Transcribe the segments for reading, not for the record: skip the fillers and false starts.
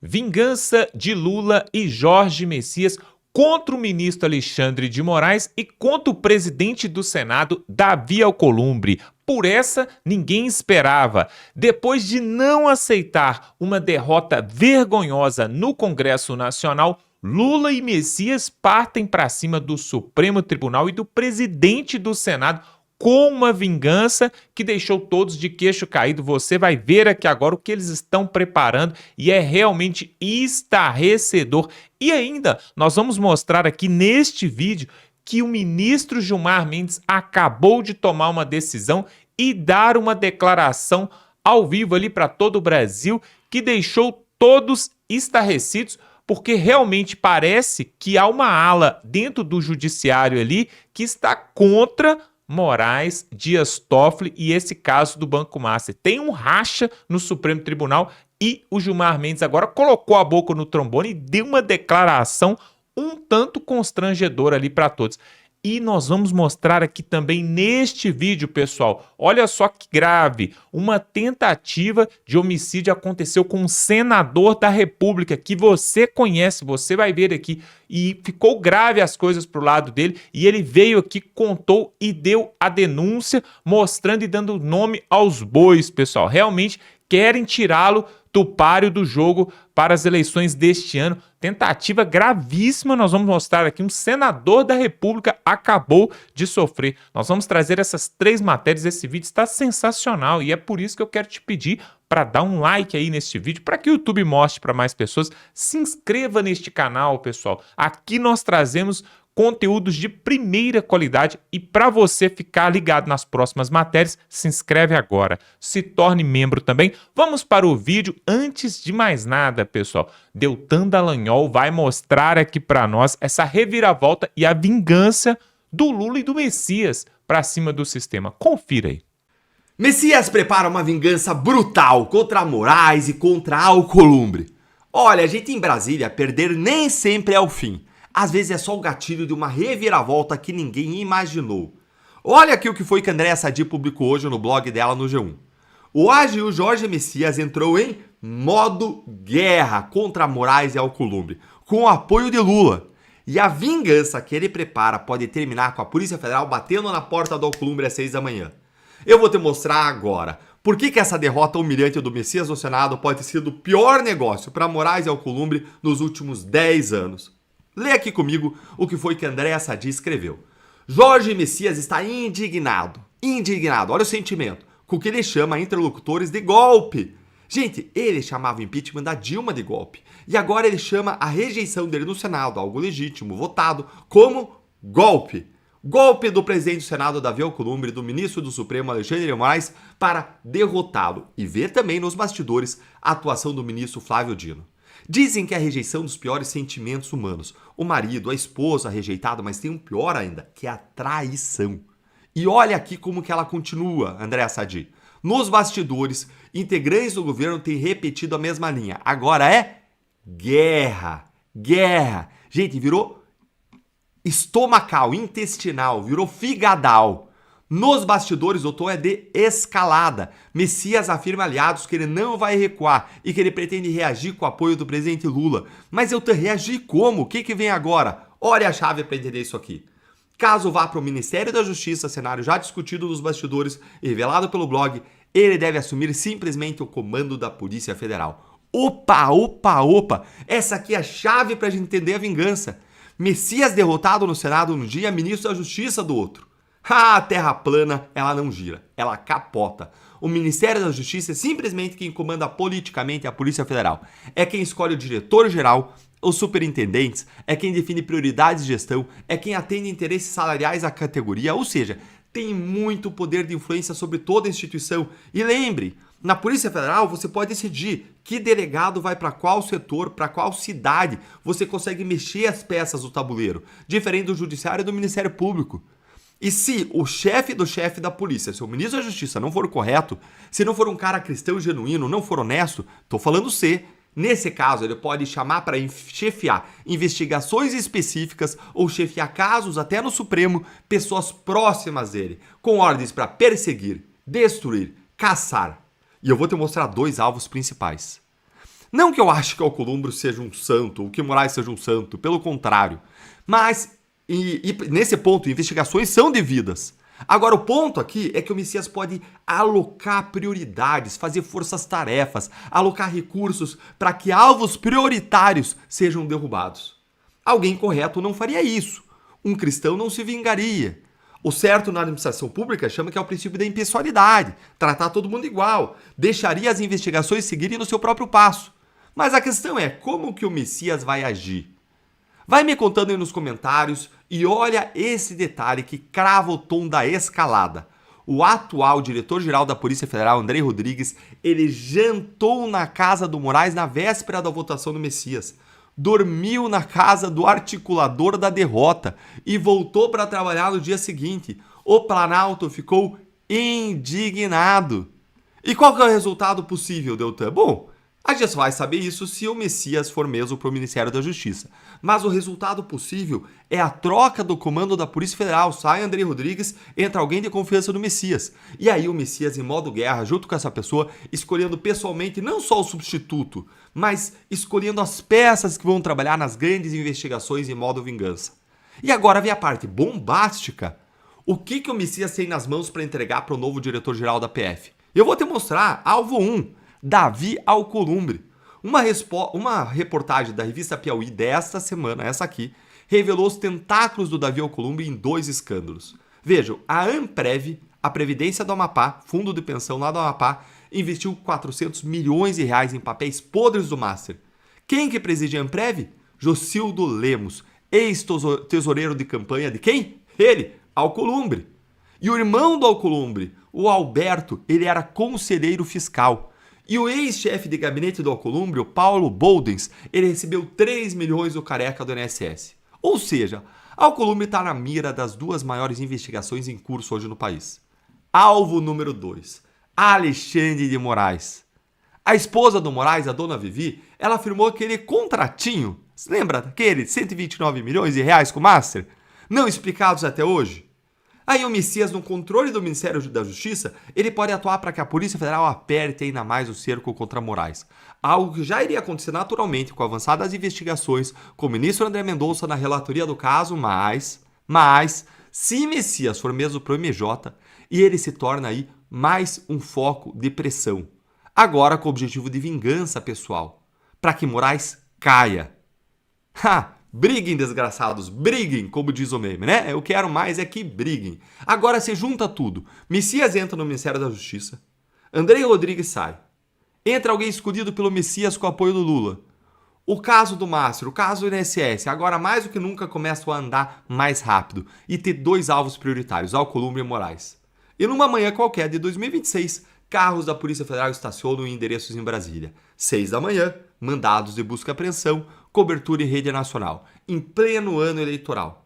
Vingança de Lula e Jorge Messias contra o ministro Alexandre de Moraes e contra o presidente do Senado, Davi Alcolumbre. Por essa, ninguém esperava. Depois de não aceitar uma derrota vergonhosa no Congresso Nacional, Lula e Messias partem para cima do Supremo Tribunal e do presidente do Senado com uma vingança que deixou todos de queixo caído. Você vai ver aqui agora o que eles estão preparando e é realmente estarrecedor. E ainda, nós vamos mostrar aqui neste vídeo que o ministro Gilmar Mendes acabou de tomar uma decisão e dar uma declaração ao vivo ali para todo o Brasil que deixou todos estarrecidos, porque realmente parece que há uma ala dentro do judiciário ali que está contra Moraes, Dias Toffoli e esse caso do Banco Master. Tem um racha no Supremo Tribunal e o Gilmar Mendes agora colocou a boca no trombone e deu uma declaração um tanto constrangedora ali para todos. E nós vamos mostrar aqui também neste vídeo, pessoal, olha só que grave, uma tentativa de homicídio aconteceu com um senador da República que você conhece, você vai ver aqui, e ficou grave as coisas pro lado dele, e ele veio aqui, contou e deu a denúncia, mostrando e dando nome aos bois, pessoal. Realmente querem tirá-lo do páreo do jogo para as eleições deste ano. Tentativa gravíssima, nós vamos mostrar aqui, um senador da República acabou de sofrer. Nós vamos trazer essas 3 matérias, esse vídeo está sensacional e é por isso que eu quero te pedir para dar um like aí neste vídeo, para que o YouTube mostre para mais pessoas. Se inscreva neste canal, pessoal. Aqui nós trazemos conteúdos de primeira qualidade e para você ficar ligado nas próximas matérias, se inscreve agora, se torne membro também. Vamos para o vídeo. Antes de mais nada, pessoal, Deltan Dallagnol vai mostrar aqui para nós essa reviravolta e a vingança do Lula e do Messias para cima do sistema. Confira aí. Messias prepara uma vingança brutal contra Moraes e contra Alcolumbre. Olha, a gente em Brasília, perder nem sempre é o fim. Às vezes é só o gatilho de uma reviravolta que ninguém imaginou. Olha aqui o que foi que Andréa Sadi publicou hoje no blog dela no G1. Hoje o Jorge Messias entrou em modo guerra contra Moraes e Alcolumbre, com o apoio de Lula. E a vingança que ele prepara pode terminar com a Polícia Federal batendo na porta do Alcolumbre às 6 da manhã. Eu vou te mostrar agora por que essa derrota humilhante do Messias no Senado pode ter sido o pior negócio para Moraes e Alcolumbre nos últimos 10 anos. Lê aqui comigo o que foi que Andréa Sadi escreveu. Jorge Messias está indignado, olha o sentimento, com o que ele chama interlocutores de golpe. Gente, ele chamava o impeachment da Dilma de golpe, e agora ele chama a rejeição dele no Senado, algo legítimo, votado, como golpe. Golpe do presidente do Senado, Davi Alcolumbre, e do ministro do Supremo, Alexandre de Moraes, para derrotá-lo. E ver também nos bastidores a atuação do ministro Flávio Dino. Dizem que é a rejeição dos piores sentimentos humanos. O marido, a esposa rejeitado, mas tem um pior ainda, que é a traição. E olha aqui como que ela continua, Andréa Sadi. Nos bastidores, integrantes do governo têm repetido a mesma linha. Agora é guerra, guerra. Gente, virou estomacal, intestinal, virou figadal. Nos bastidores, o tom é de escalada. Messias afirma aliados que ele não vai recuar e que ele pretende reagir com o apoio do presidente Lula. Mas eu reagir como? O que vem agora? Olha a chave para entender isso aqui. Caso vá para o Ministério da Justiça, cenário já discutido nos bastidores e revelado pelo blog, ele deve assumir simplesmente o comando da Polícia Federal. Opa, opa, opa! Essa aqui é a chave para a gente entender a vingança. Messias derrotado no Senado num dia, ministro da Justiça do outro. A terra plana, ela não gira, ela capota. O Ministério da Justiça é simplesmente quem comanda politicamente a Polícia Federal. É quem escolhe o diretor-geral, os superintendentes, é quem define prioridades de gestão, é quem atende interesses salariais da categoria, ou seja, tem muito poder de influência sobre toda a instituição. E lembre, na Polícia Federal você pode decidir que delegado vai para qual setor, para qual cidade. Você consegue mexer as peças do tabuleiro, diferente do Judiciário e do Ministério Público. E se o chefe do chefe da polícia, se o ministro da Justiça não for correto, se não for um cara cristão genuíno, não for honesto, tô falando C. Nesse caso, ele pode chamar para chefiar investigações específicas ou chefiar casos até no Supremo, pessoas próximas dele, com ordens para perseguir, destruir, caçar. E eu vou te mostrar 2 alvos principais. Não que eu ache que o Alcolumbre seja um santo, ou que Moraes seja um santo, pelo contrário. Mas, nesse ponto, investigações são devidas. Agora, o ponto aqui é que o Messias pode alocar prioridades, fazer forças-tarefas, alocar recursos para que alvos prioritários sejam derrubados. Alguém correto não faria isso. Um cristão não se vingaria. O certo na administração pública chama que é o princípio da impessoalidade, tratar todo mundo igual, deixaria as investigações seguirem no seu próprio passo. Mas a questão é como que o Messias vai agir. Vai me contando aí nos comentários e olha esse detalhe que crava o tom da escalada. O atual diretor-geral da Polícia Federal, Andrei Rodrigues, ele jantou na casa do Moraes na véspera da votação do Messias. Dormiu na casa do articulador da derrota e voltou para trabalhar no dia seguinte. O Planalto ficou indignado. E qual que é o resultado possível, Deltan? Bom, a gente só vai saber isso se o Messias for mesmo para o Ministério da Justiça. Mas o resultado possível é a troca do comando da Polícia Federal. Sai Andrei Rodrigues, entra alguém de confiança do Messias. E aí o Messias, em modo guerra, junto com essa pessoa, escolhendo pessoalmente não só o substituto, mas escolhendo as peças que vão trabalhar nas grandes investigações em modo vingança. E agora vem a parte bombástica. O que o Messias tem nas mãos para entregar para o novo diretor-geral da PF? Eu vou te mostrar alvo 1. Davi Alcolumbre. Uma reportagem da revista Piauí desta semana, essa aqui, revelou os tentáculos do Davi Alcolumbre em 2 escândalos. Vejam, a Amprev, a Previdência do Amapá, fundo de pensão lá do Amapá, investiu 400 milhões de reais em papéis podres do Master. Quem que preside a Amprev? Jocildo Lemos, ex-tesoureiro de campanha de quem? Ele, Alcolumbre. E o irmão do Alcolumbre, o Alberto, ele era conselheiro fiscal. E o ex-chefe de gabinete do Alcolumbre, o Paulo Boldens, ele recebeu 3 milhões do careca do INSS. Ou seja, Alcolumbre está na mira das 2 maiores investigações em curso hoje no país. Alvo número 2, Alexandre de Moraes. A esposa do Moraes, a dona Vivi, ela afirmou aquele contratinho, você lembra daquele 129 milhões de reais com o Master? Não explicados até hoje? Aí o Messias, no controle do Ministério da Justiça, ele pode atuar para que a Polícia Federal aperte ainda mais o cerco contra Moraes. Algo que já iria acontecer naturalmente com a avançada das investigações, com o ministro André Mendonça na relatoria do caso, mas, se Messias for mesmo pro MJ, e ele se torna aí mais um foco de pressão. Agora com o objetivo de vingança pessoal, para que Moraes caia. Briguem, desgraçados, briguem, como diz o meme, né? Eu quero mais é que briguem. Agora se junta tudo. Messias entra no Ministério da Justiça. Andrei Rodrigues sai. Entra alguém escolhido pelo Messias com o apoio do Lula. O caso do Master, o caso do INSS, agora mais do que nunca começam a andar mais rápido e ter 2 alvos prioritários, Alcolumbre e Moraes. E numa manhã qualquer de 2026, carros da Polícia Federal estacionam em endereços em Brasília. 6 da manhã, mandados de busca e apreensão, cobertura em rede nacional, em pleno ano eleitoral.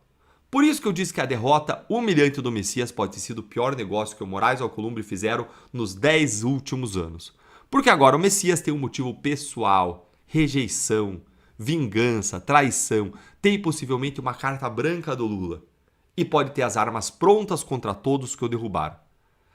Por isso que eu disse que a derrota humilhante do Messias pode ter sido o pior negócio que o Moraes e o Alcolumbre fizeram nos 10 últimos anos. Porque agora o Messias tem um motivo pessoal, rejeição, vingança, traição, tem possivelmente uma carta branca do Lula. E pode ter as armas prontas contra todos que o derrubaram.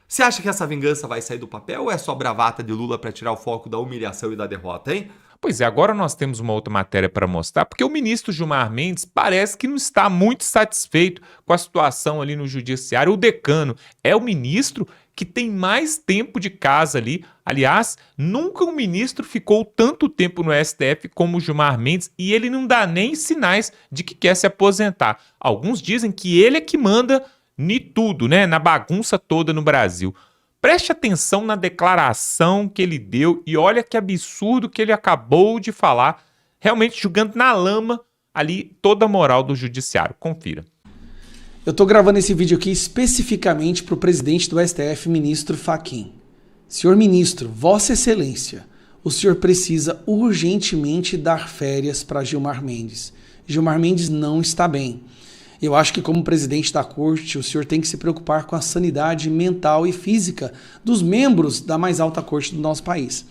Você acha que essa vingança vai sair do papel ou é só bravata de Lula para tirar o foco da humilhação e da derrota, hein? Pois é, agora nós temos uma outra matéria para mostrar, porque o ministro Gilmar Mendes parece que não está muito satisfeito com a situação ali no judiciário. O decano é o ministro que tem mais tempo de casa ali. Aliás, nunca um ministro ficou tanto tempo no STF como o Gilmar Mendes e ele não dá nem sinais de que quer se aposentar. Alguns dizem que ele é que manda em tudo, né? Na bagunça toda no Brasil. Preste atenção na declaração que ele deu e olha que absurdo que ele acabou de falar, realmente jogando na lama ali toda a moral do judiciário. Confira. Eu estou gravando esse vídeo aqui especificamente para o presidente do STF, ministro Fachin. Senhor ministro, Vossa Excelência, o senhor precisa urgentemente dar férias para Gilmar Mendes. Gilmar Mendes não está bem. Eu acho que como presidente da corte, o senhor tem que se preocupar com a sanidade mental e física dos membros da mais alta corte do nosso país.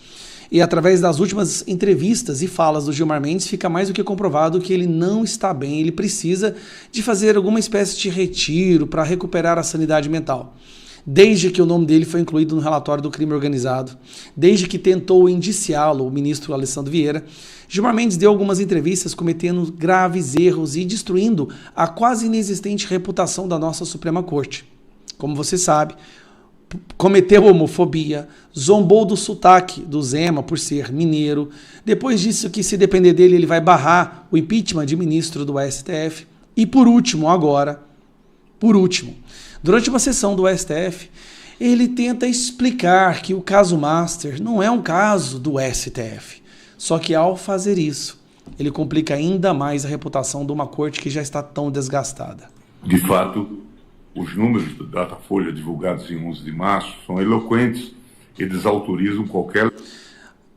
E através das últimas entrevistas e falas do Gilmar Mendes, fica mais do que comprovado que ele não está bem, ele precisa de fazer alguma espécie de retiro para recuperar a sanidade mental. desde que o nome dele foi incluído no relatório do crime organizado, desde que tentou indiciá-lo o ministro Alessandro Vieira, Gilmar Mendes deu algumas entrevistas cometendo graves erros e destruindo a quase inexistente reputação da nossa Suprema Corte. Como você sabe, cometeu homofobia, zombou do sotaque do Zema por ser mineiro. Depois disso, que se depender dele, ele vai barrar o impeachment de ministro do STF. E por último, durante uma sessão do STF, ele tenta explicar que o caso Master não é um caso do STF. Só que ao fazer isso, ele complica ainda mais a reputação de uma corte que já está tão desgastada. De fato, os números do Datafolha divulgados em 11 de março são eloquentes e desautorizam qualquer...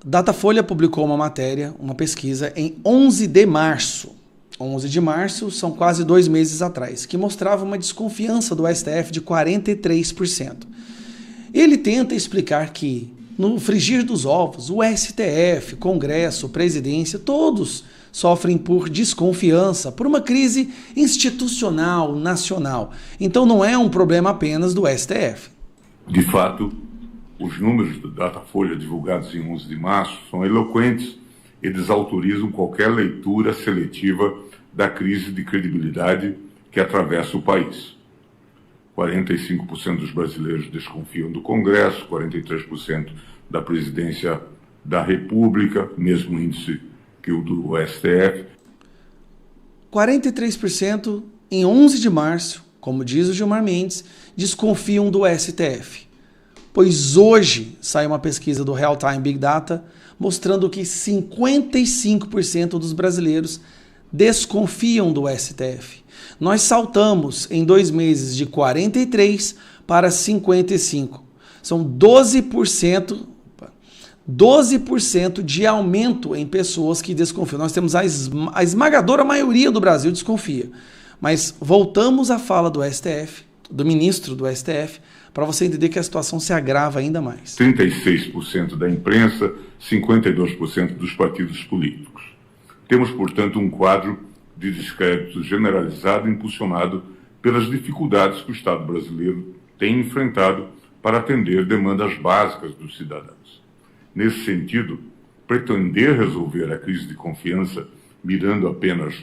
Datafolha publicou uma matéria, uma pesquisa, em 11 de março. 11 de março são quase 2 meses atrás, que mostrava uma desconfiança do STF de 43%. Ele tenta explicar que, no frigir dos ovos, o STF, Congresso, Presidência, todos sofrem por desconfiança, por uma crise institucional, nacional. Então não é um problema apenas do STF. De fato, os números do Datafolha divulgados em 11 de março são eloquentes e desautorizam qualquer leitura seletiva da crise de credibilidade que atravessa o país. 45% dos brasileiros desconfiam do Congresso, 43% da Presidência da República, mesmo índice que o do STF. 43% em 11 de março, como diz o Gilmar Mendes, desconfiam do STF. Pois hoje sai uma pesquisa do Real Time Big Data mostrando que 55% dos brasileiros desconfiam do STF. Nós saltamos em 2 meses de 43% para 55%. São 12% de aumento em pessoas que desconfiam. Nós temos a esmagadora maioria do Brasil desconfia. Mas voltamos à fala do STF, do ministro do STF, para você entender que a situação se agrava ainda mais. 36% da imprensa, 52% dos partidos políticos. Temos, portanto, um quadro de descrédito generalizado impulsionado pelas dificuldades que o Estado brasileiro tem enfrentado para atender demandas básicas dos cidadãos. Nesse sentido, pretender resolver a crise de confiança mirando apenas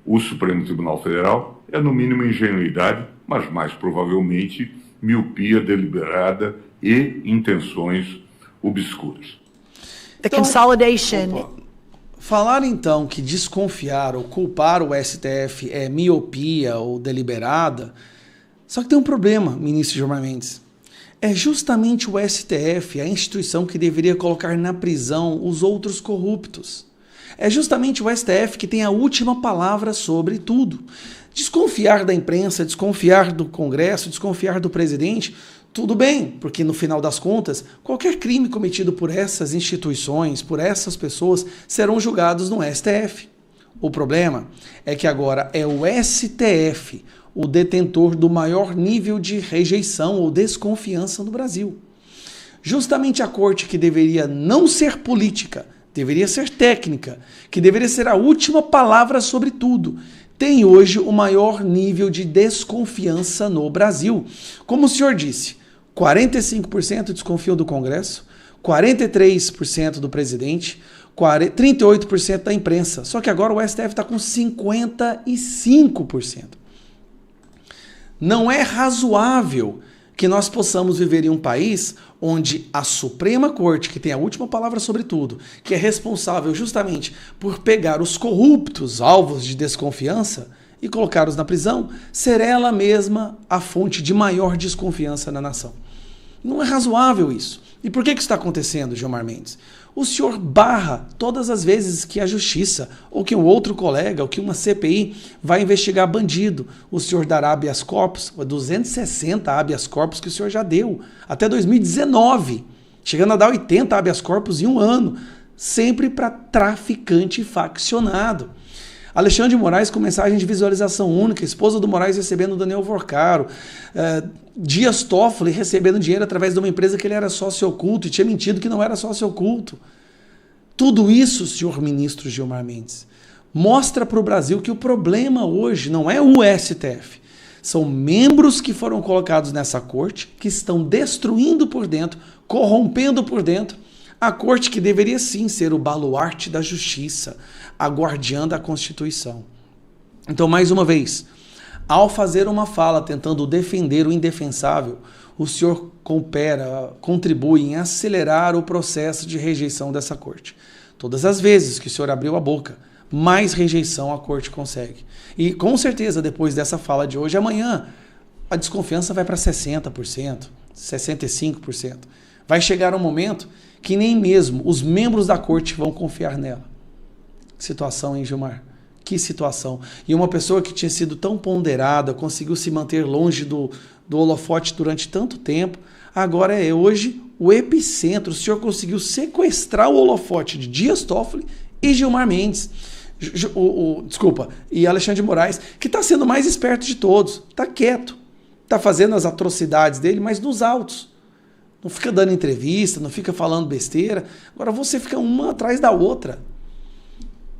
o Supremo Tribunal Federal é, no mínimo, ingenuidade, mas mais provavelmente miopia deliberada e intenções obscuras. The consolidation. Falar então que desconfiar ou culpar o STF é miopia ou deliberada, só que tem um problema, ministro Gilmar Mendes. É justamente o STF, a instituição que deveria colocar na prisão os outros corruptos. É justamente o STF que tem a última palavra sobre tudo. Desconfiar da imprensa, desconfiar do Congresso, desconfiar do presidente, tudo bem, porque no final das contas, qualquer crime cometido por essas instituições, por essas pessoas, serão julgados no STF. O problema é que agora é o STF o detentor do maior nível de rejeição ou desconfiança no Brasil. Justamente a corte que deveria não ser política, deveria ser técnica, que deveria ser a última palavra sobre tudo, tem hoje o maior nível de desconfiança no Brasil. Como o senhor disse, 45% desconfiam do Congresso, 43% do presidente, 38% da imprensa. Só que agora o STF está com 55%. Não é razoável que nós possamos viver em um país onde a Suprema Corte, que tem a última palavra sobre tudo, que é responsável justamente por pegar os corruptos, alvos de desconfiança, e colocá-los na prisão, ser ela mesma a fonte de maior desconfiança na nação. Não é razoável isso. E por que isso está acontecendo, Gilmar Mendes? O senhor barra todas as vezes que a justiça, ou que um outro colega, ou que uma CPI vai investigar bandido. O senhor dará habeas corpus, 260 habeas corpus que o senhor já deu, até 2019, chegando a dar 80 habeas corpus em um ano, sempre para traficante faccionado. Alexandre de Moraes com mensagem de visualização única, esposa do Moraes recebendo o Daniel Vorcaro, Dias Toffoli recebendo dinheiro através de uma empresa que ele era sócio oculto e tinha mentido que não era sócio oculto. Tudo isso, senhor ministro Gilmar Mendes, mostra para o Brasil que o problema hoje não é o STF. São membros que foram colocados nessa corte, que estão destruindo por dentro, corrompendo por dentro, a corte que deveria sim ser o baluarte da justiça, a guardiã da Constituição. Então, mais uma vez, ao fazer uma fala tentando defender o indefensável, o senhor contribui em acelerar o processo de rejeição dessa corte. Todas as vezes que o senhor abriu a boca, mais rejeição a corte consegue. E com certeza, depois dessa fala de hoje, amanhã a desconfiança vai para 60%, 65%. Vai chegar um momento que nem mesmo os membros da corte vão confiar nela. Que situação, hein, Gilmar? Que situação. E uma pessoa que tinha sido tão ponderada, conseguiu se manter longe do holofote durante tanto tempo, agora é hoje o epicentro. O senhor conseguiu sequestrar o holofote de Dias Toffoli e Gilmar Mendes. E Alexandre de Moraes, que está sendo mais esperto de todos. Está quieto. Está fazendo as atrocidades dele, mas nos autos. Não fica dando entrevista, não fica falando besteira. Agora você fica uma atrás da outra.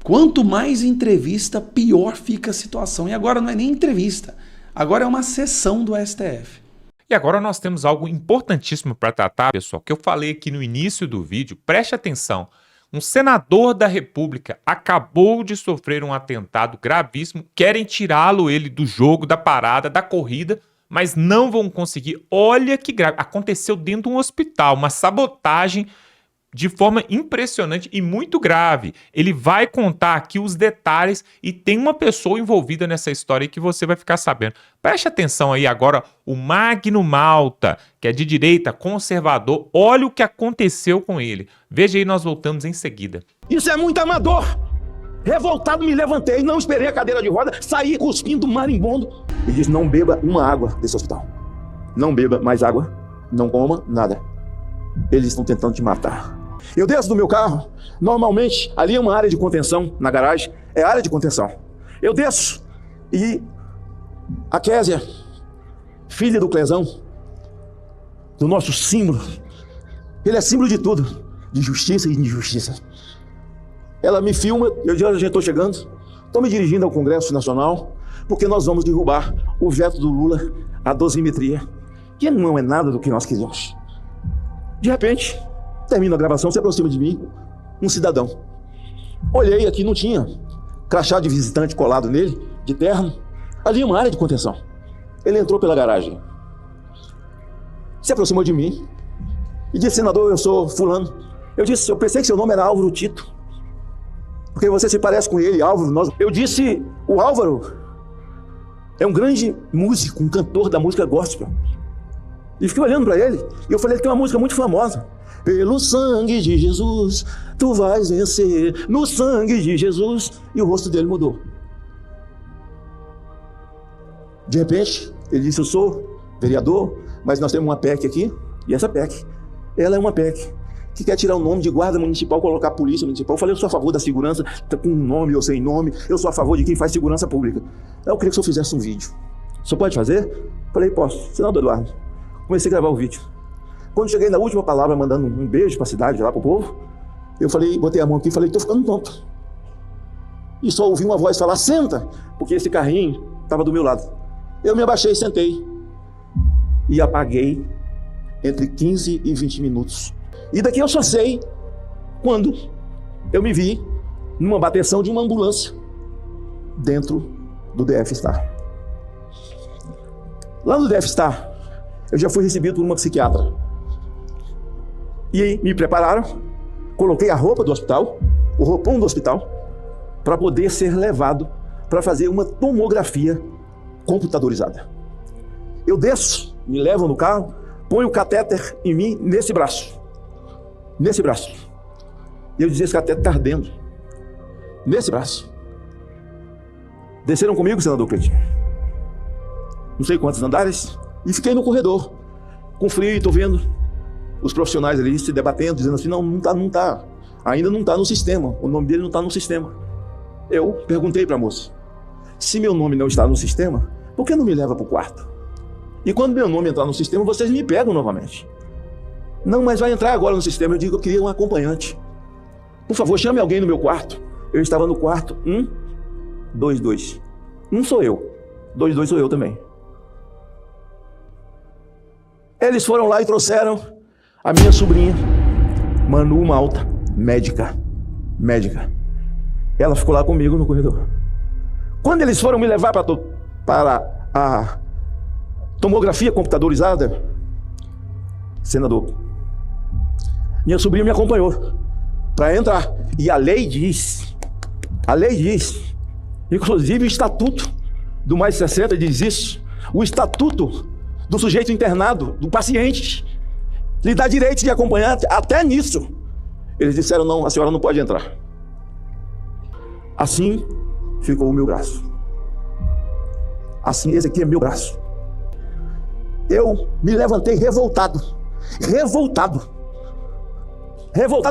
Quanto mais entrevista, pior fica a situação. E agora não é nem entrevista. Agora é uma sessão do STF. E agora nós temos algo importantíssimo para tratar, pessoal, que eu falei aqui no início do vídeo. Preste atenção. Um senador da República acabou de sofrer um atentado gravíssimo. Querem tirá-lo ele do jogo, da parada, da corrida, mas não vão conseguir. Olha que grave. Aconteceu dentro de um hospital, uma sabotagem de forma impressionante e muito grave. Ele vai contar aqui os detalhes e tem uma pessoa envolvida nessa história aí que você vai ficar sabendo. Preste atenção aí agora, o Magno Malta, que é de direita, conservador, olha o que aconteceu com ele. Veja aí, nós voltamos em seguida. Isso é muito amador. Revoltado, me levantei, não esperei a cadeira de roda, saí cuspindo marimbondo e disse: não beba uma água desse hospital. Não beba mais água, não coma nada. Eles estão tentando te matar. Eu desço do meu carro, normalmente ali é uma área de contenção, na garagem, é área de contenção. Eu desço e a Késia, filha do Clezão, do nosso símbolo, ele é símbolo de tudo, de justiça e de injustiça. Ela me filma, eu já estou chegando, estou me dirigindo ao Congresso Nacional, porque nós vamos derrubar o veto do Lula à dosimetria, que não é nada do que nós queríamos. De repente, termina a gravação, se aproxima de mim um cidadão. Olhei aqui, não tinha crachá de visitante colado nele, de terno. Ali é uma área de contenção. Ele entrou pela garagem, se aproximou de mim e disse: senador, eu sou fulano. Eu disse: eu pensei que seu nome era Álvaro Tito, porque você se parece com ele, Álvaro. Eu disse: o Álvaro é um grande músico, um cantor da música gospel. E fiquei olhando para ele e eu falei: ele tem uma música muito famosa. Pelo sangue de Jesus, tu vais vencer, no sangue de Jesus. E o rosto dele mudou. De repente, ele disse: eu sou vereador, mas nós temos uma PEC aqui, e essa PEC, ela é uma PEC que quer tirar o nome de guarda municipal, colocar polícia municipal. Eu falei: eu sou a favor da segurança, com nome ou sem nome, eu sou a favor de quem faz segurança pública. Eu queria que o senhor fizesse um vídeo. O senhor pode fazer? Falei: posso. Senador Eduardo. Comecei a gravar o vídeo. Quando cheguei na última palavra, mandando um beijo para a cidade, lá para o povo, eu falei, botei a mão aqui e falei: tô ficando tonto. E só ouvi uma voz falar: senta, porque esse carrinho estava do meu lado. Eu me abaixei e sentei. E apaguei entre 15 e 20 minutos. E daqui eu só sei quando eu me vi numa bateção de uma ambulância dentro do DF Star. Lá no DF Star, eu já fui recebido por uma psiquiatra. E aí me prepararam, coloquei a roupa do hospital, o roupão do hospital, para poder ser levado para fazer uma tomografia computadorizada. Eu desço, me levam no carro, ponho o catéter em mim nesse braço. Nesse braço. E eu dizia: esse catéter está ardendo. Nesse braço. Desceram comigo, senador Cleitinho, não sei quantos andares, e fiquei no corredor, com frio, e estou vendo os profissionais ali se debatendo, dizendo assim: não tá, ainda não está no sistema, o nome dele não está no sistema. Eu perguntei para a moça: se meu nome não está no sistema, por que não me leva para o quarto? E quando meu nome entrar no sistema, vocês me pegam novamente. Não, mas vai entrar agora no sistema. Eu digo: eu queria um acompanhante. Por favor, chame alguém no meu quarto. Eu estava no quarto 122. 1 sou eu, 22 sou eu também. Eles foram lá e trouxeram a minha sobrinha, Manu Malta, médica. Ela ficou lá comigo no corredor. Quando eles foram me levar para a tomografia computadorizada, senador, minha sobrinha me acompanhou para entrar. E a lei diz, inclusive o estatuto do mais 60 diz isso, o estatuto do sujeito internado, do paciente, lhe dá direito de acompanhante, até nisso. Eles disseram, não, a senhora não pode entrar. Assim ficou o meu braço. Assim, esse aqui é meu braço. Eu me levantei revoltado,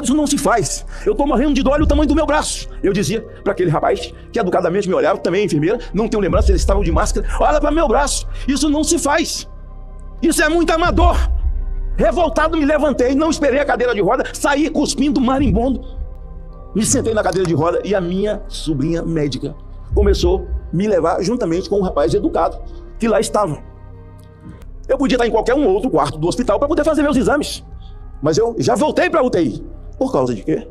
isso não se faz. Eu tô morrendo de dor, olha o tamanho do meu braço. Eu dizia para aquele rapaz, que educadamente me olhava, também enfermeira, não tenho lembrança, eles estavam de máscara, olha para meu braço, isso não se faz. Isso é muito amador. Revoltado, me levantei, não esperei a cadeira de roda, saí cuspindo marimbondo, me sentei na cadeira de roda e a minha sobrinha médica começou a me levar juntamente com um rapaz educado que lá estava. Eu podia estar em qualquer um outro quarto do hospital para poder fazer meus exames, mas eu já voltei para a UTI. Por causa de quê?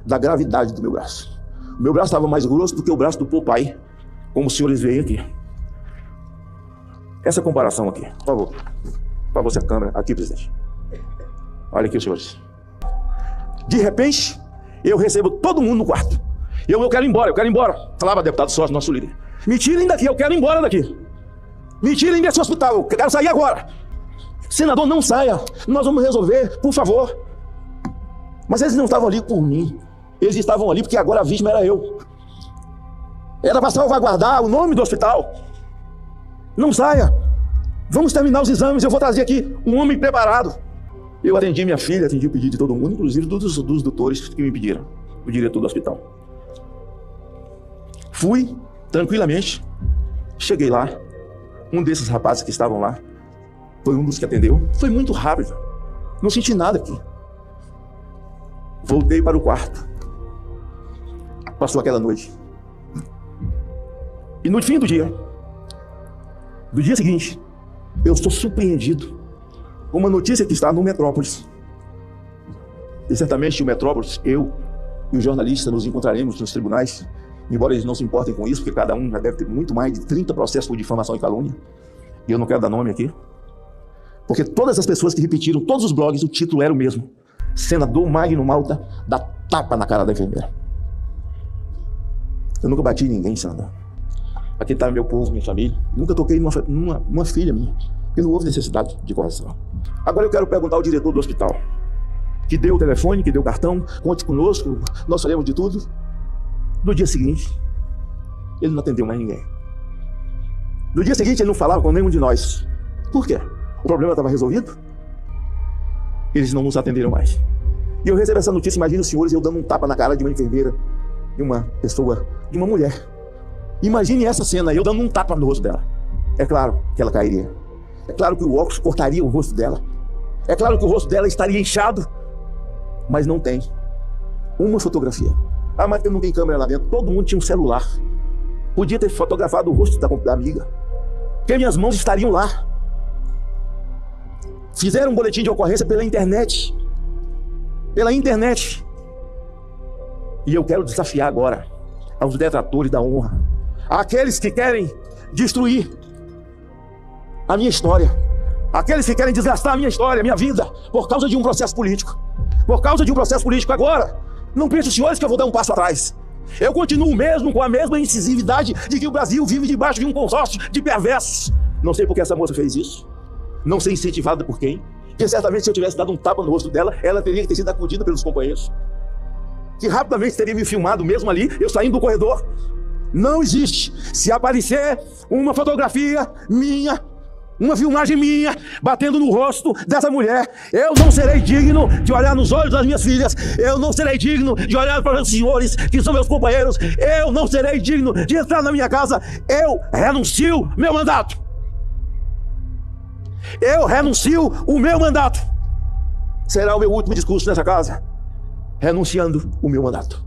Da gravidade do meu braço. O meu braço estava mais grosso do que o braço do Popeye, como os senhores veem aqui. Essa comparação aqui, por favor. Por favor, a câmera. Aqui, presidente. Olha aqui, os senhores. De repente, eu recebo todo mundo no quarto. Eu quero ir embora. Falava deputado sócio, nosso líder. Me tirem daqui, eu quero ir embora daqui. Me tirem desse hospital, eu quero sair agora. Senador, não saia. Nós vamos resolver, por favor. Mas eles não estavam ali por mim. Eles estavam ali porque agora a vítima era eu. Era para salvaguardar o nome do hospital. Não saia. Vamos terminar os exames, eu vou trazer aqui um homem preparado. Eu atendi minha filha, atendi o pedido de todo mundo, inclusive dos doutores que me pediram, o diretor do hospital. Fui, tranquilamente, cheguei lá. Um desses rapazes que estavam lá foi um dos que atendeu. Foi muito rápido, não senti nada aqui. Voltei para o quarto. Passou aquela noite. E no fim do dia seguinte, eu sou surpreendido com uma notícia que está no Metrópolis. E certamente o Metrópolis, eu e o jornalista nos encontraremos nos tribunais, embora eles não se importem com isso, porque cada um já deve ter muito mais de 30 processos por difamação e calúnia. E eu não quero dar nome aqui. Porque todas as pessoas que repetiram, todos os blogs, o título era o mesmo. Senador Magno Malta dá tapa na cara da enfermeira. Eu nunca bati em ninguém, senador. Aqui está meu povo, minha família. Nunca toquei numa filha minha, porque não houve necessidade de correção. Agora eu quero perguntar ao diretor do hospital, que deu o telefone, que deu o cartão, conte conosco, nós faremos de tudo. No dia seguinte, ele não atendeu mais ninguém. No dia seguinte, ele não falava com nenhum de nós. Por quê? O problema estava resolvido? Eles não nos atenderam mais. E eu recebo essa notícia, imagina os senhores, eu dando um tapa na cara de uma enfermeira, de uma pessoa, de uma mulher. Imagine essa cena, eu dando um tapa no rosto dela. É claro que ela cairia. É claro que o óculos cortaria o rosto dela. É claro que o rosto dela estaria inchado. Mas não tem uma fotografia. Ah, mas não tem câmera lá dentro. Todo mundo tinha um celular. Podia ter fotografado o rosto da amiga. Porque minhas mãos estariam lá. Fizeram um boletim de ocorrência pela internet. E eu quero desafiar agora aos detratores da honra, aqueles que querem destruir a minha história, aqueles que querem desgastar a minha história, a minha vida, por causa de um processo político. Agora, não pensem, senhores, que eu vou dar um passo atrás. Eu continuo mesmo com a mesma incisividade de que o Brasil vive debaixo de um consórcio de perversos. Não sei por que essa moça fez isso. Não sei incentivada por quem. Porque certamente se eu tivesse dado um tapa no rosto dela, ela teria que ter sido acudida pelos companheiros, que rapidamente teria me filmado mesmo ali, eu saindo do corredor. Não existe. Se aparecer uma fotografia minha, uma filmagem minha, batendo no rosto dessa mulher, eu não serei digno de olhar nos olhos das minhas filhas, eu não serei digno de olhar para os senhores que são meus companheiros, eu não serei digno de entrar na minha casa, eu renuncio meu mandato. Eu renuncio o meu mandato. Será o meu último discurso nessa casa, renunciando o meu mandato.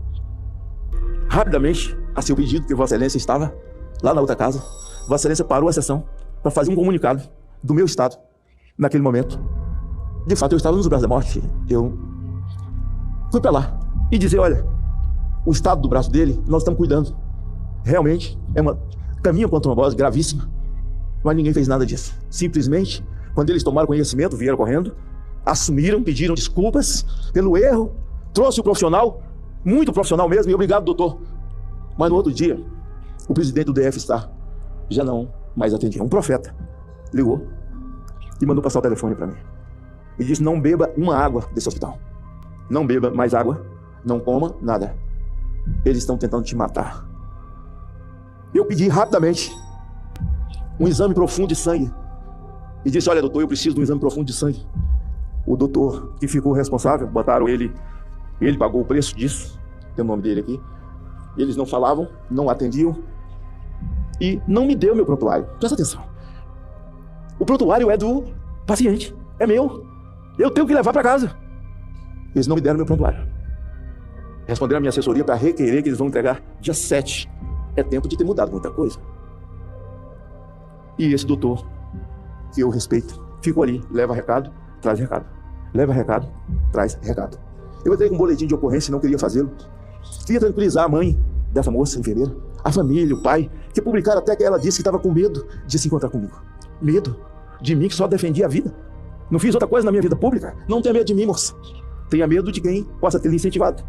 Rapidamente, a seu pedido, que Vossa Excelência estava lá na outra casa, Vossa Excelência parou a sessão para fazer um comunicado do meu estado naquele momento, de fato, eu estava nos braços da morte. Eu fui para lá e dizer, olha, o estado do braço dele, nós estamos cuidando. Realmente, caminha com uma trombose gravíssima, mas ninguém fez nada disso. Simplesmente, quando eles tomaram conhecimento, vieram correndo, assumiram, pediram desculpas pelo erro, trouxe o profissional, muito profissional mesmo, e obrigado, doutor. Mas no outro dia, o presidente do DF-Star já não mais atendia. Um profeta ligou e mandou passar o telefone para mim. E disse, não beba uma água desse hospital. Não beba mais água, não coma nada. Eles estão tentando te matar. Eu pedi rapidamente um exame profundo de sangue. E disse, olha, doutor, eu preciso de um exame profundo de sangue. O doutor que ficou responsável, botaram ele pagou o preço disso, tem o nome dele aqui. Eles não falavam, não atendiam e não me deu meu prontuário. Presta atenção. O prontuário é do paciente, é meu. Eu tenho que levar para casa. Eles não me deram meu prontuário. Responderam a minha assessoria para requerer que eles vão entregar dia 7. É tempo de ter mudado muita coisa. E esse doutor, que eu respeito, ficou ali, leva recado, traz recado. Leva recado, traz recado. Eu entrei com um boletim de ocorrência e não queria fazê-lo. Queria tranquilizar a mãe dessa moça, a enfermeira, a família, o pai, que publicaram até que ela disse que estava com medo de se encontrar comigo. Medo de mim que só defendia a vida. Não fiz outra coisa na minha vida pública. Não tenha medo de mim, moça. Tenha medo de quem possa ter lhe incentivado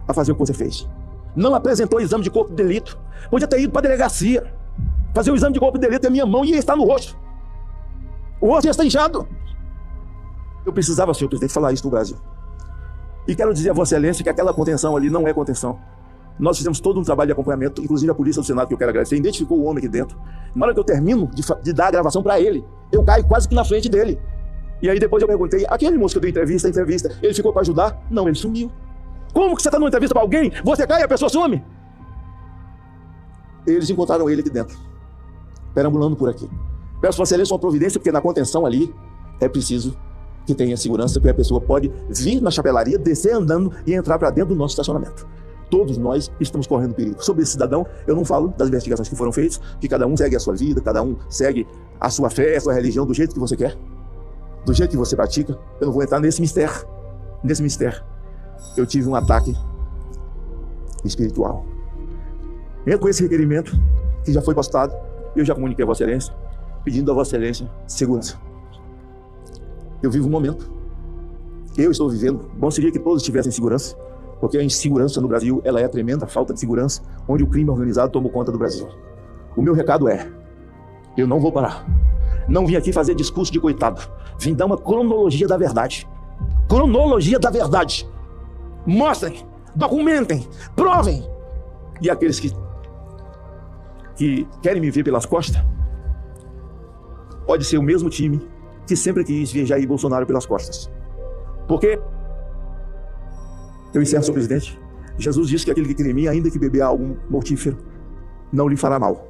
a fazer o que você fez. Não apresentou o exame de corpo de delito. Podia ter ido para a delegacia. Fazer o exame de corpo de delito é minha mão e ia estar no rosto. O rosto ia estar inchado. Eu precisava, senhor presidente, falar isso no Brasil. E quero dizer a Vossa Excelência que aquela contenção ali não é contenção. Nós fizemos todo um trabalho de acompanhamento, inclusive a Polícia do Senado, que eu quero agradecer, identificou o homem aqui dentro. Na hora que eu termino de dar a gravação para ele, eu caio quase que na frente dele. E aí depois eu perguntei, aquele moço que eu dei entrevista, ele ficou para ajudar? Não, ele sumiu. Como que você está dando entrevista para alguém, você cai e a pessoa some? Eles encontraram ele aqui dentro, perambulando por aqui. Peço Vossa Excelência uma providência, porque na contenção ali é preciso que tenha segurança, porque a pessoa pode vir na chapelaria, descer andando e entrar para dentro do nosso estacionamento. Todos nós estamos correndo perigo. Sobre esse cidadão, eu não falo das investigações que foram feitas, que cada um segue a sua vida, cada um segue a sua fé, a sua religião do jeito que você quer, do jeito que você pratica. Eu não vou entrar nesse mistério. Nesse mistério, eu tive um ataque espiritual. Entro com esse requerimento, que já foi postado, eu já comuniquei a Vossa Excelência, pedindo a Vossa Excelência segurança. Eu vivo um momento, eu estou vivendo, bom seria que todos tivessem segurança, porque a insegurança no Brasil, ela é tremenda, a falta de segurança, onde o crime organizado toma conta do Brasil. O meu recado é, eu não vou parar. Não vim aqui fazer discurso de coitado, vim dar uma cronologia da verdade. Cronologia da verdade. Mostrem, documentem, provem. E aqueles que querem me ver pelas costas, pode ser o mesmo time que sempre quis ver Jair Bolsonaro pelas costas. Porque, eu encerro, senhor presidente, Jesus disse que aquele que crê em mim, ainda que beber algo mortífero, não lhe fará mal.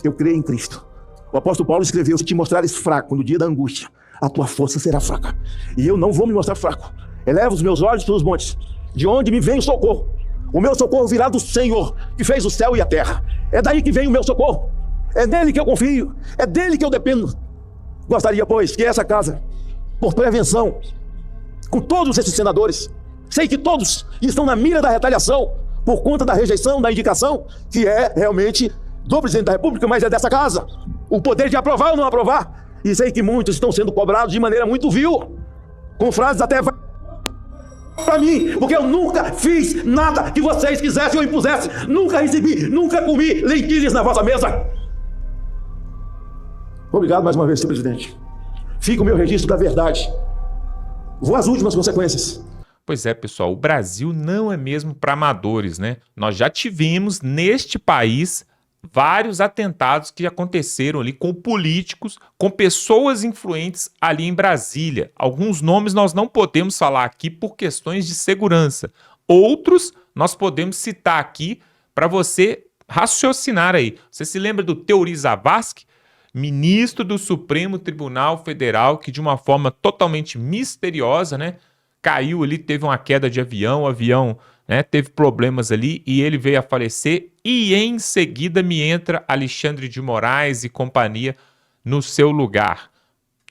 Eu creio em Cristo. O apóstolo Paulo escreveu, se te mostrares fraco no dia da angústia, a tua força será fraca. E eu não vou me mostrar fraco. Eleva os meus olhos para os montes, de onde me vem o socorro. O meu socorro virá do Senhor, que fez o céu e a terra. É daí que vem o meu socorro. É nele que eu confio, é dele que eu dependo. Gostaria, pois, que essa casa, por prevenção, com todos esses senadores, sei que todos estão na mira da retaliação, por conta da rejeição, da indicação, que é realmente do presidente da República, mas é dessa casa. O poder de aprovar ou não aprovar. E sei que muitos estão sendo cobrados de maneira muito vil, com frases até para mim, porque eu nunca fiz nada que vocês quisessem ou impusessem. Nunca recebi, nunca comi lentilhas na vossa mesa. Obrigado mais uma vez, senhor presidente. Fica o meu registro da verdade. Vou às últimas consequências. Pois é, pessoal, o Brasil não é mesmo para amadores, né? Nós já tivemos neste país vários atentados que aconteceram ali com políticos, com pessoas influentes ali em Brasília. Alguns nomes nós não podemos falar aqui por questões de segurança. Outros nós podemos citar aqui para você raciocinar aí. Você se lembra do Teori Zavascki, ministro do Supremo Tribunal Federal, que de uma forma totalmente misteriosa, né, caiu ali, teve uma queda de avião, o avião, né, teve problemas ali e ele veio a falecer, e em seguida me entra Alexandre de Moraes e companhia no seu lugar.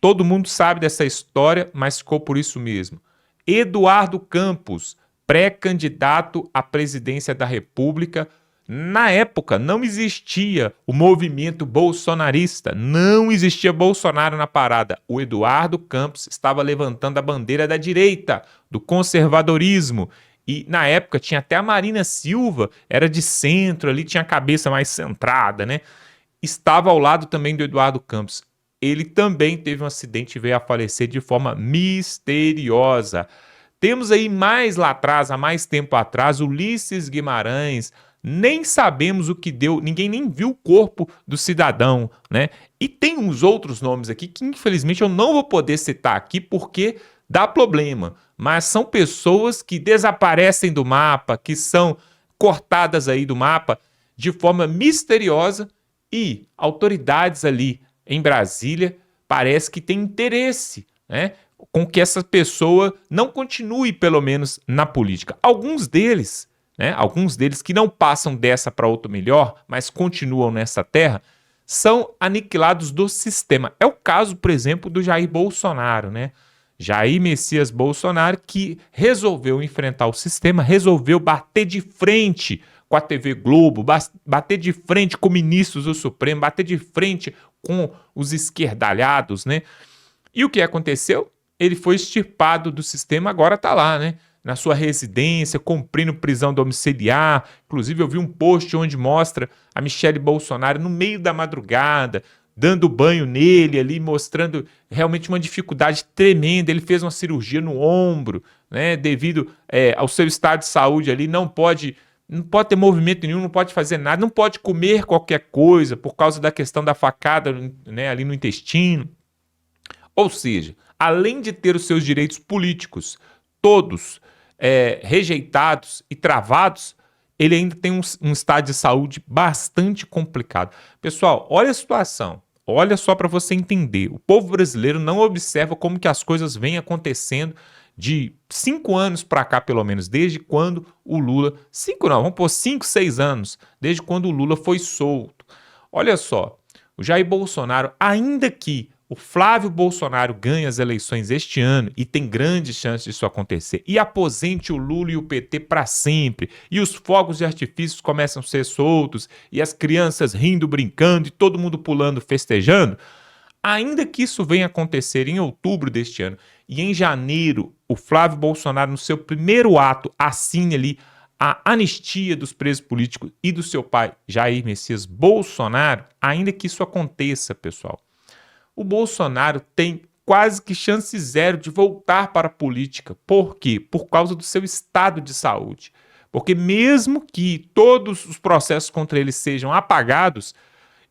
Todo mundo sabe dessa história, mas ficou por isso mesmo. Eduardo Campos, pré-candidato à presidência da República. Na época, não existia o movimento bolsonarista, não existia Bolsonaro na parada. O Eduardo Campos estava levantando a bandeira da direita, do conservadorismo. E na época tinha até a Marina Silva, era de centro ali, tinha a cabeça mais centrada, né? Estava ao lado também do Eduardo Campos. Ele também teve um acidente e veio a falecer de forma misteriosa. Temos aí mais lá atrás, há mais tempo atrás, Ulisses Guimarães. Nem sabemos o que deu, ninguém nem viu o corpo do cidadão, né? E tem uns outros nomes aqui que infelizmente eu não vou poder citar aqui porque dá problema. Mas são pessoas que desaparecem do mapa, que são cortadas aí do mapa de forma misteriosa e autoridades ali em Brasília parece que tem interesse, né, com que essa pessoa não continue, pelo menos, na política. Alguns deles que não passam dessa para outro melhor, mas continuam nessa terra, são aniquilados do sistema. É o caso, por exemplo, do Jair Bolsonaro, né? Jair Messias Bolsonaro, que resolveu enfrentar o sistema, resolveu bater de frente com a TV Globo, bater de frente com ministros do Supremo, bater de frente com os esquerdalhados, né? E o que aconteceu? Ele foi extirpado do sistema, agora está lá, né? Na sua residência, cumprindo prisão domiciliar. Inclusive, eu vi um post onde mostra a Michelle Bolsonaro no meio da madrugada, dando banho nele ali, mostrando realmente uma dificuldade tremenda. Ele fez uma cirurgia no ombro, né? Devido ao seu estado de saúde ali, não pode ter movimento nenhum, não pode fazer nada, não pode comer qualquer coisa por causa da questão da facada, né, ali no intestino. Ou seja, além de ter os seus direitos políticos todos rejeitados e travados, ele ainda tem um estado de saúde bastante complicado. Pessoal, olha a situação, olha só para você entender. O povo brasileiro não observa como que as coisas vêm acontecendo de 5 anos para cá, pelo menos, desde quando o Lula... 5 não, vamos pôr 5, 6 anos, desde quando o Lula foi solto. Olha só, o Jair Bolsonaro, ainda que o Flávio Bolsonaro ganhe as eleições este ano, e tem grandes chances disso acontecer, e aposente o Lula e o PT para sempre, e os fogos de artifícios começam a ser soltos, e as crianças rindo, brincando, e todo mundo pulando, festejando, ainda que isso venha acontecer em outubro deste ano, e em janeiro o Flávio Bolsonaro, no seu primeiro ato, assine ali a anistia dos presos políticos e do seu pai, Jair Messias Bolsonaro, ainda que isso aconteça, pessoal, o Bolsonaro tem quase que chance zero de voltar para a política. Por quê? Por causa do seu estado de saúde. Porque mesmo que todos os processos contra ele sejam apagados,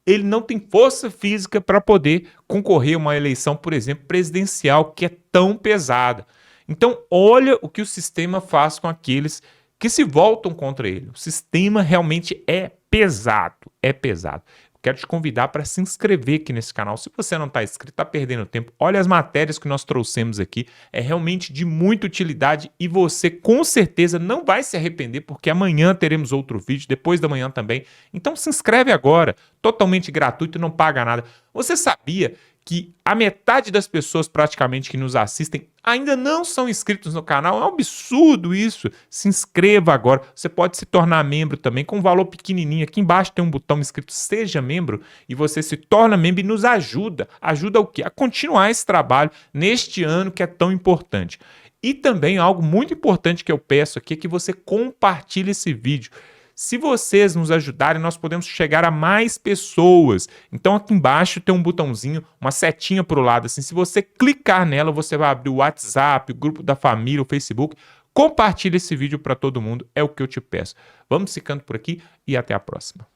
ele não tem força física para poder concorrer a uma eleição, por exemplo, presidencial, que é tão pesada. Então, olha o que o sistema faz com aqueles que se voltam contra ele. O sistema realmente é pesado, é pesado. Quero te convidar para se inscrever aqui nesse canal. Se você não está inscrito, está perdendo tempo. Olha as matérias que nós trouxemos aqui. É realmente de muita utilidade e você com certeza não vai se arrepender porque amanhã teremos outro vídeo, depois da manhã também. Então se inscreve agora, totalmente gratuito, não paga nada. Você sabia que a metade das pessoas praticamente que nos assistem ainda não são inscritos no canal? É um absurdo isso. Se inscreva agora. Você pode se tornar membro também com um valor pequenininho. Aqui embaixo tem um botão escrito Seja Membro e você se torna membro e nos ajuda. Ajuda o quê? A continuar esse trabalho neste ano que é tão importante. E também algo muito importante que eu peço aqui é que você compartilhe esse vídeo. Se vocês nos ajudarem, nós podemos chegar a mais pessoas. Então aqui embaixo tem um botãozinho, uma setinha para o lado. Assim, se você clicar nela, você vai abrir o WhatsApp, o grupo da família, o Facebook. Compartilhe esse vídeo para todo mundo, é o que eu te peço. Vamos ficando por aqui e até a próxima.